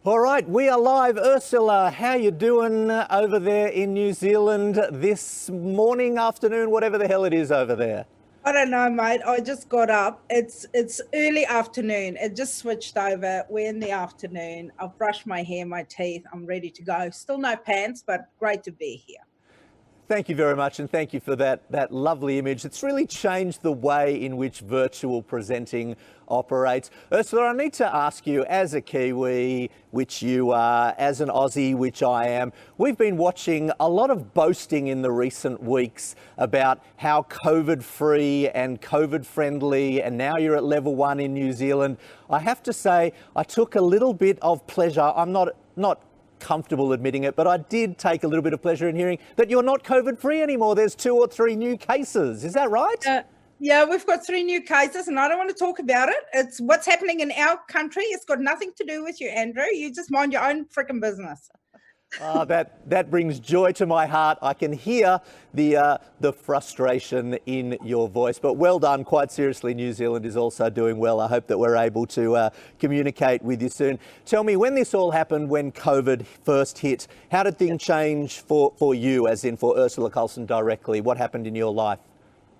All right, we are live. Urzila, how you doing over there in New Zealand this morning, afternoon, whatever the hell it is over there? I don't know, mate. I just got up. It's early afternoon. It just switched over. We're in the afternoon. I've brushed my hair, my teeth. I'm ready to go. Still no pants, but great to be here. Thank you very much, and thank you for that lovely image. It's really changed the way in which virtual presenting operates. Urzila, I need to ask you, as a Kiwi, which you are, as an Aussie, which I am, we've been watching a lot of boasting in the recent weeks about how COVID-free and COVID-friendly, and now you're at level 1 in New Zealand. I have to say, I took a little bit of pleasure. I'm not comfortable admitting it, but I did take a little bit of pleasure in hearing that you're not COVID-free anymore. There's 2 or 3 new cases. Is that right? Yeah, we've got 3 new cases, and I don't want to talk about it. It's what's happening in our country. It's got nothing to do with you, Andrew. You just mind your own freaking business. That brings joy to my heart. I can hear the frustration in your voice, but well done. Quite seriously, New Zealand is also doing well. I hope that we're able to communicate with you soon. Tell me, when this all happened, when COVID first hit, how did things change for you, as in for Urzila Carlson directly? What happened in your life?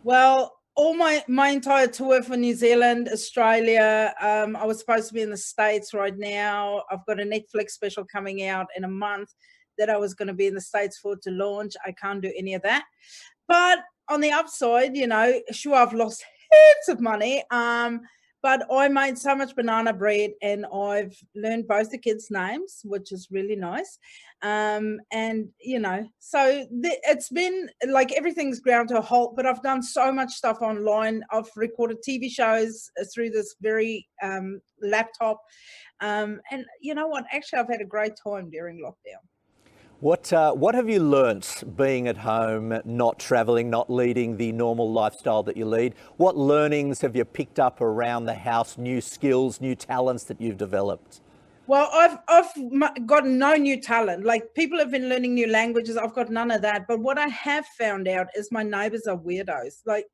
Well, all my entire tour for New Zealand, Australia, I was supposed to be in the States right now. I've got a Netflix special coming out in a month that I was going to be in the States for to launch. I can't do any of that. But on the upside, sure, I've lost heaps of money. But I made so much banana bread, and I've learned both the kids' names, which is really nice. So it's been like everything's ground to a halt, but I've done so much stuff online. I've recorded TV shows through this very laptop. And you know what? Actually, I've had a great time during lockdown. What have you learnt being at home, not travelling, not leading the normal lifestyle that you lead? What learnings have you picked up around the house, new skills, new talents that you've developed? Well, I've got no new talent. Like, people have been learning new languages. I've got none of that. But what I have found out is my neighbours are weirdos. Like,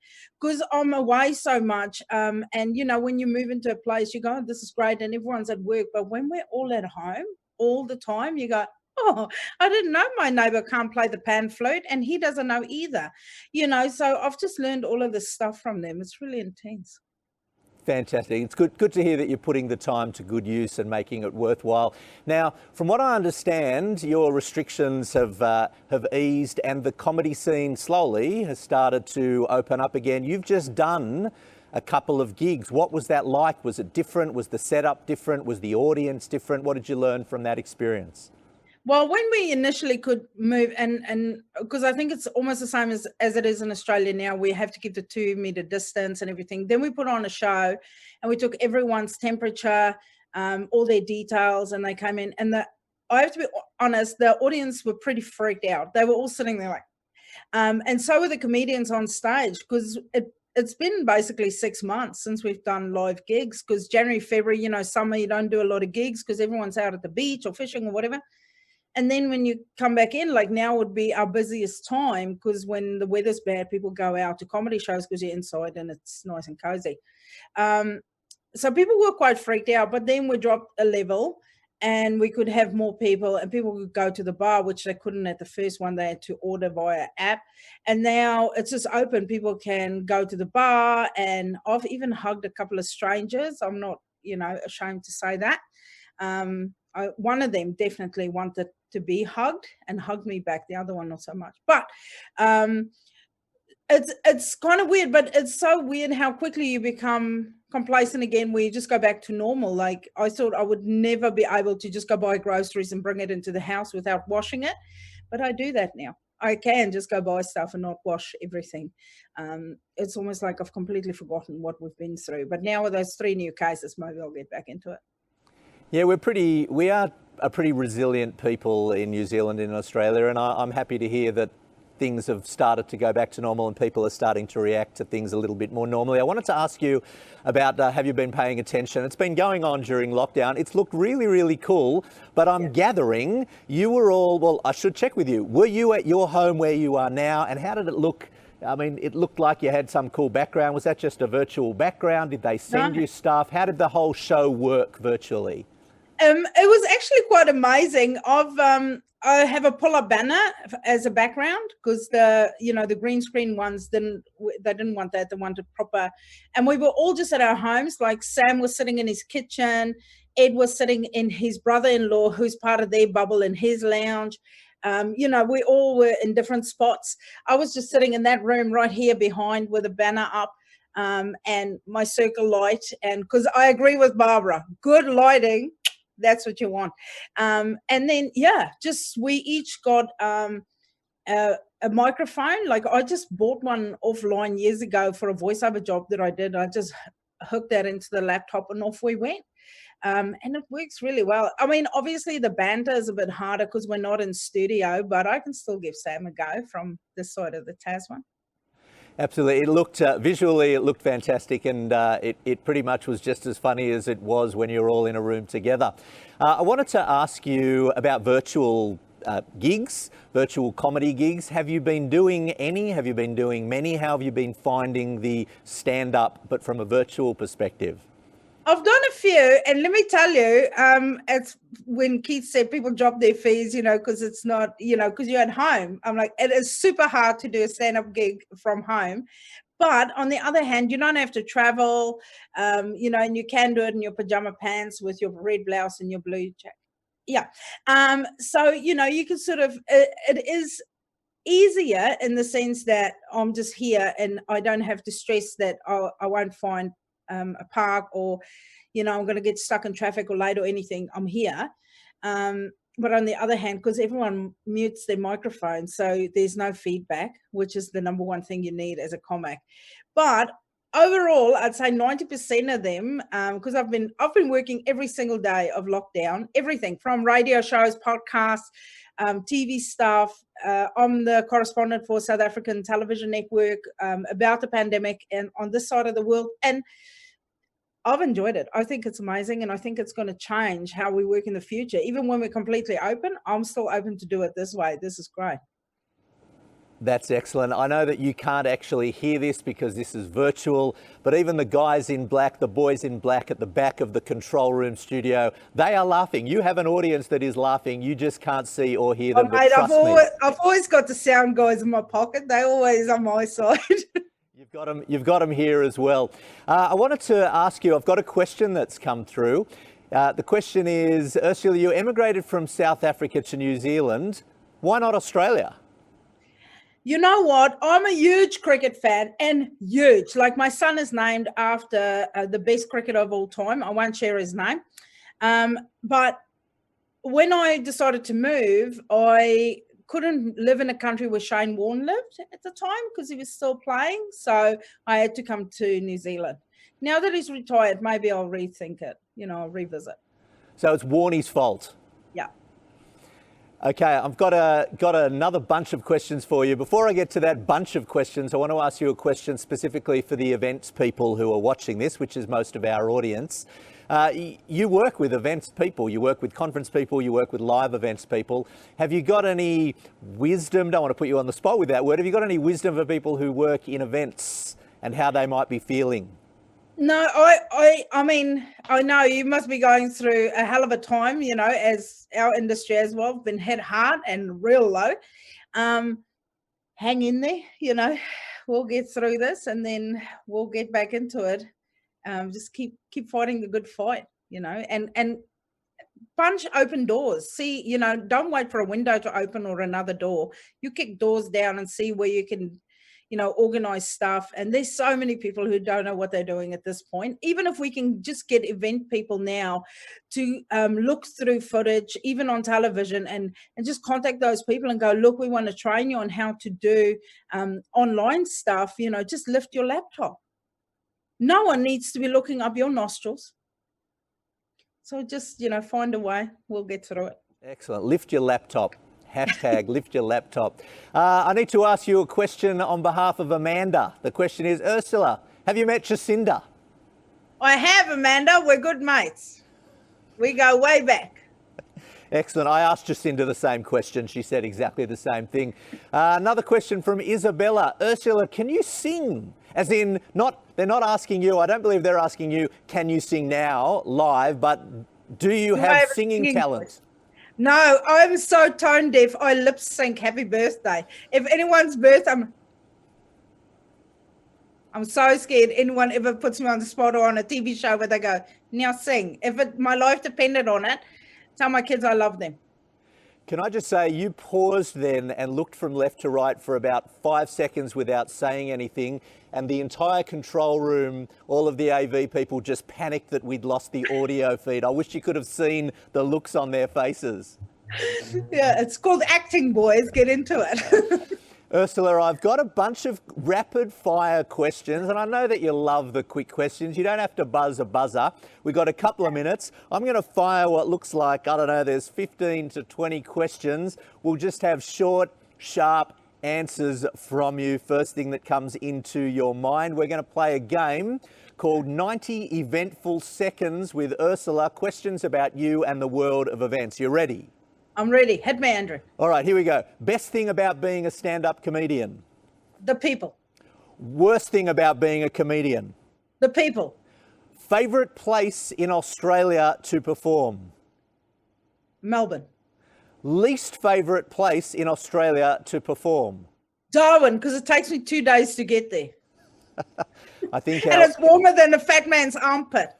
because I'm away so much, and when you move into a place, you go, oh, this is great, and everyone's at work. But when we're all at home all the time, you go, oh, I didn't know my neighbour can't play the pan flute, and he doesn't know either. So I've just learned all of this stuff from them. It's really intense. Fantastic. It's good to hear that you're putting the time to good use and making it worthwhile. Now, from what I understand, your restrictions have eased, and the comedy scene slowly has started to open up again. You've just done a couple of gigs. What was that like? Was it different? Was the setup different? Was the audience different? What did you learn from that experience? Well, when we initially could move, and because I think it's almost the same as it is in Australia now, we have to keep the 2-meter distance and everything. Then we put on a show, and we took everyone's temperature, all their details, and they came in. And I have to be honest, the audience were pretty freaked out. They were all sitting there like, and so were the comedians on stage, because it's been basically 6 months since we've done live gigs. Because January, February, summer, you don't do a lot of gigs because everyone's out at the beach or fishing or whatever. And then when you come back in, like now would be our busiest time, because when the weather's bad, people go out to comedy shows because you're inside and it's nice and cozy. So people were quite freaked out, but then we dropped a level and we could have more people, and people could go to the bar, which they couldn't at the first one. They had to order via app. And now it's just open. People can go to the bar, and I've even hugged a couple of strangers. I'm not, ashamed to say that. One of them definitely wanted to be hugged and hugged me back. The other one, not so much. But it's kind of weird, but it's so weird how quickly you become complacent again, where you just go back to normal. Like, I thought I would never be able to just go buy groceries and bring it into the house without washing it. But I do that now. I can just go buy stuff and not wash everything. It's almost like I've completely forgotten what we've been through. But now with those 3 new cases, maybe I'll get back into it. Yeah, we are a pretty resilient people in New Zealand and in Australia, and I'm happy to hear that things have started to go back to normal and people are starting to react to things a little bit more normally. I wanted to ask you about, have you been paying attention? It's been going on during lockdown. It's looked really, really cool, but I'm gathering you were all, well, I should check with you. Were you at your home where you are now, and how did it look I mean, it looked like you had some cool background. Was that just a virtual background? Did they send No. you stuff? How did the whole show work virtually? It was actually quite amazing. I have a pull-up banner as a background because the green screen ones didn't want that. They wanted proper, and we were all just at our homes. Like Sam was sitting in his kitchen, Ed was sitting in his brother-in-law, who's part of their bubble, in his lounge. We all were in different spots. I was just sitting in that room right here behind with a banner up. And my circle light, and because I agree with Barbara, good lighting, that's what you want. And then just we each got a microphone. Like I just bought one offline years ago for a voiceover job that I did. I just hooked that into the laptop and off we went. And it works really well. I mean, obviously the banter is a bit harder because we're not in studio, but I can still give Sam a go from this side of the Tasman. Absolutely. It looked visually, it looked fantastic, and it pretty much was just as funny as it was when you're all in a room together. I wanted to ask you about virtual gigs, virtual comedy gigs. Have you been doing any? Have you been doing many? How have you been finding the stand-up, but from a virtual perspective? I've done a few, and let me tell you, it's when Keith said people drop their fees, because it's not, because you're at home. I'm like, it is super hard to do a stand-up gig from home. But on the other hand, you don't have to travel, and you can do it in your pajama pants with your red blouse and your blue jacket. Yeah. So, you can sort of, it is easier in the sense that I'm just here and I don't have to stress that I won't find a park, or I'm going to get stuck in traffic or late or anything. I'm here. But on the other hand, because everyone mutes their microphone, so there's no feedback, which is the number one thing you need as a comic. But overall, I'd say 90% of them, because I've been working every single day of lockdown, everything from radio shows, podcasts, TV stuff. I'm the correspondent for South African Television Network about the pandemic and on this side of the world. And I've enjoyed it. I think it's amazing, and I think it's going to change how we work in the future. Even when we're completely open, I'm still open to do it this way. This is great. That's excellent. I know that you can't actually hear this because this is virtual, but even the guys in black, the boys in black at the back of the control room studio, they are laughing. You have an audience that is laughing. You just can't see or hear them, but trust me. I've always got the sound guys in my pocket. They're always on my side. You've got them here as well. I wanted to ask you, I've got a question that's come through. The question is, Urzila, you emigrated from South Africa to New Zealand. Why not Australia? You know what? I'm a huge cricket fan, and huge. Like my son is named after the best cricketer of all time. I won't share his name. But when I decided to move, I couldn't live in a country where Shane Warne lived at the time because he was still playing. So I had to come to New Zealand. Now that he's retired, maybe I'll rethink it. I'll revisit. So it's Warnie's fault. Yeah. Okay, I've got another bunch of questions for you. Before I get to that bunch of questions, I want to ask you a question specifically for the events people who are watching this, which is most of our audience. You work with events people, you work with conference people, you work with live events people. Have you got any wisdom? Don't want to put you on the spot with that word. Have you got any wisdom for people who work in events and how they might be feeling? No, I mean, I know you must be going through a hell of a time, as our industry as well, been hit hard and real low. Hang in there, we'll get through this and then we'll get back into it. Just keep fighting the good fight, and punch open doors. See, don't wait for a window to open or another door. You kick doors down and see where you can, organize stuff. And there's so many people who don't know what they're doing at this point. Even if we can just get event people now to look through footage, even on television, and just contact those people and go, look, we want to train you on how to do online stuff, just lift your laptop. No one needs to be looking up your nostrils. So just, find a way. We'll get through it. Excellent. Lift your laptop. Hashtag lift your laptop. I need to ask you a question on behalf of Amanda. The question is, Urzila, have you met Jacinda? I have, Amanda. We're good mates. We go way back. Excellent. I asked Jacinda the same question. She said exactly the same thing. Another question from Isabella. Ursula, can you sing? As in, they're not asking you, I don't believe they're asking you, can you sing now live, but do you have singing talent? Voice? No, I'm so tone deaf. I lip sync happy birthday. If anyone's birthday, I'm so scared anyone ever puts me on the spot or on a TV show where they go, now sing. If my life depended on it, tell my kids I love them. Can I just say, you paused then and looked from left to right for about 5 seconds without saying anything, and the entire control room, all of the AV people just panicked that we'd lost the audio feed. I wish you could have seen the looks on their faces. Yeah, it's called acting, boys. Get into it. Ursula, I've got a bunch of rapid fire questions, and I know that you love the quick questions. You don't have to buzz a buzzer. We've got a couple of minutes. I'm going to fire what looks like, I don't know, there's 15 to 20 questions. We'll just have short, sharp answers from you. First thing that comes into your mind. We're going to play a game called 90 Eventful Seconds with Ursula. Questions about you and the world of events. You ready? I'm ready. Hit me, Andrew. All right, here we go. Best thing about being a stand-up comedian? The people. Worst thing about being a comedian? The people. Favourite place in Australia to perform? Melbourne. Least favourite place in Australia to perform? Darwin, because it takes me 2 days to get there. I think And it's warmer than a fat man's armpit.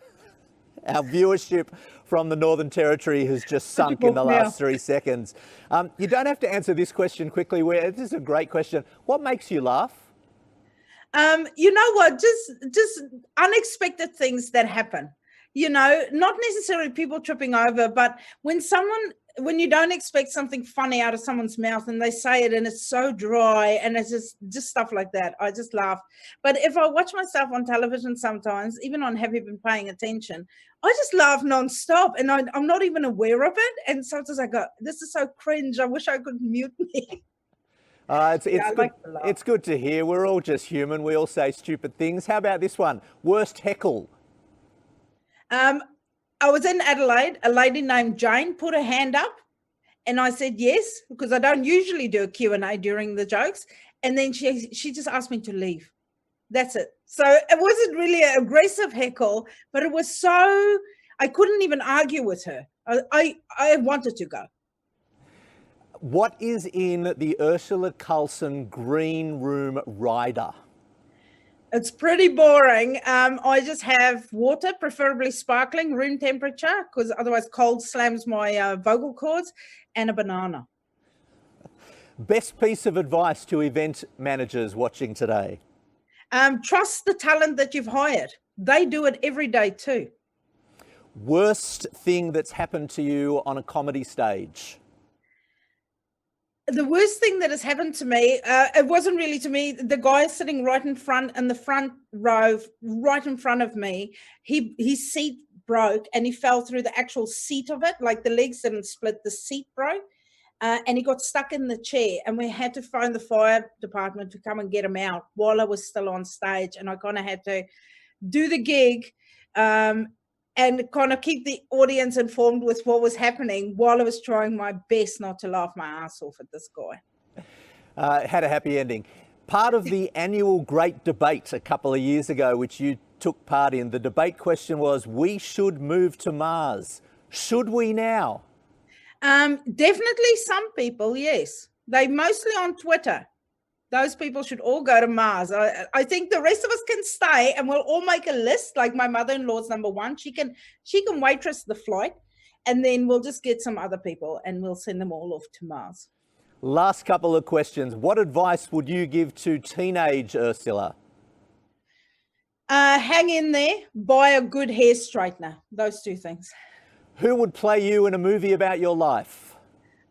our viewership from the Northern Territory has just sunk in the last 3 seconds. You don't have to answer this question quickly. This is a great question. What makes you laugh? You know what? Just unexpected things that happen. You know, not necessarily people tripping over, but when you don't expect something funny out of someone's mouth and they say it and it's so dry and it's just stuff like that, I just laugh. But if I watch myself on television sometimes, even on Have You Been Paying Attention, I just laugh nonstop and I'm not even aware of it. And sometimes I go, this is so cringe. I wish I could mute me. It's good to hear. We're all just human. We all say stupid things. How about this one? Worst heckle? I was in Adelaide. A lady named Jane put her hand up and I said yes, because I don't usually do a Q&A during the jokes. And then she just asked me to leave. That's it. So it wasn't really an aggressive heckle, but it was so, I couldn't even argue with her. I wanted to go. What is in the Urzila Carlson green room rider? It's pretty boring. I just have water, preferably sparkling, room temperature, because otherwise cold slams my vocal cords, and a banana. Best piece of advice to event managers watching today? Trust the talent that you've hired. They do it every day too. Worst thing that's happened to you on a comedy stage? The worst thing that has happened to me, it wasn't really to me. The guy sitting right in front, in the front row, right in front of me, his seat broke and he fell through the actual seat of it. Like the legs didn't split, the seat broke. And he got stuck in the chair and we had to phone the fire department to come and get him out while I was still on stage. And I kind of had to do the gig and kind of keep the audience informed with what was happening while I was trying my best not to laugh my ass off at this guy. Had a happy ending. Part of the annual Great Debate a couple of years ago, which you took part in, the debate question was, we should move to Mars. Should we now? Definitely some people, yes. They mostly on Twitter. Those people should all go to Mars. I think the rest of us can stay and we'll all make a list. Like my mother-in-law's number one. She can waitress the flight and then we'll just get some other people and we'll send them all off to Mars. Last couple of questions. What advice would you give to teenage Urzila? Hang in there, buy a good hair straightener. Those two things. Who would play you in a movie about your life?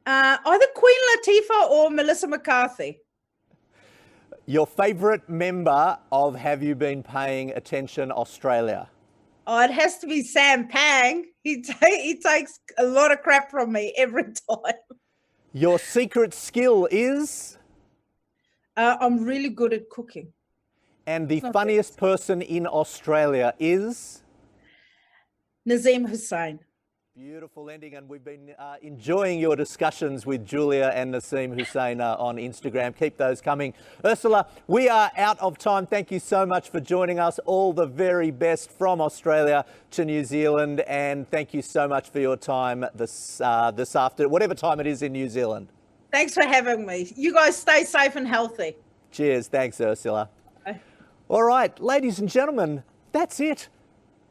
Either Queen Latifah or Melissa McCarthy. Your favourite member of Have You Been Paying Attention Australia? Oh, it has to be Sam Pang. He takes a lot of crap from me every time. Your secret skill is? I'm really good at cooking. And the funniest person in Australia is? Nazim Hussain. Beautiful ending, and we've been enjoying your discussions with Julia and Naseem Hussein on Instagram. Keep those coming. Urzila, we are out of time. Thank you so much for joining us. All the very best from Australia to New Zealand, and thank you so much for your time this afternoon, whatever time it is in New Zealand. Thanks for having me. You guys stay safe and healthy. Cheers. Thanks, Urzila. Bye. All right, ladies and gentlemen, that's it.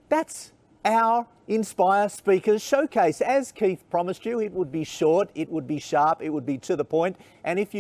That's our Inspire Speakers Showcase. As Keith promised you, it would be short, it would be sharp, it would be to the point. And if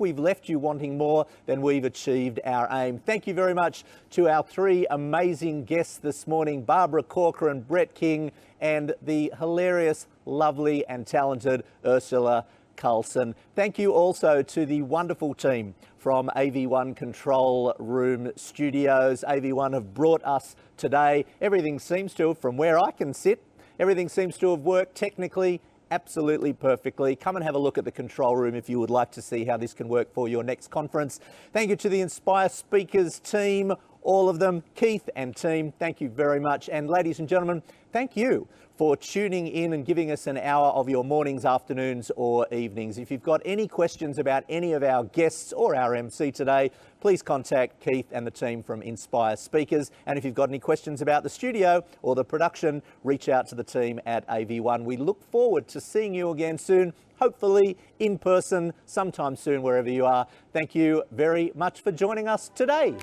we've left you wanting more, then we've achieved our aim. Thank you very much to our three amazing guests this morning, Barbara Corcoran, Brett King, and the hilarious, lovely and talented Urzila Carlson. Thank you also to the wonderful team from AV1 Control Room Studios. AV1 have brought us today. Everything seems to, from where I can sit, everything seems to have worked technically absolutely perfectly. Come and have a look at the control room if you would like to see how this can work for your next conference. Thank you to the Inspire Speakers team, all of them, Keith and team, thank you very much. And ladies and gentlemen, thank you for tuning in and giving us an hour of your mornings, afternoons or evenings. If you've got any questions about any of our guests or our MC today, please contact Keith and the team from Inspire Speakers. And if you've got any questions about the studio or the production, reach out to the team at AV1. We look forward to seeing you again soon, hopefully in person sometime soon, wherever you are. Thank you very much for joining us today.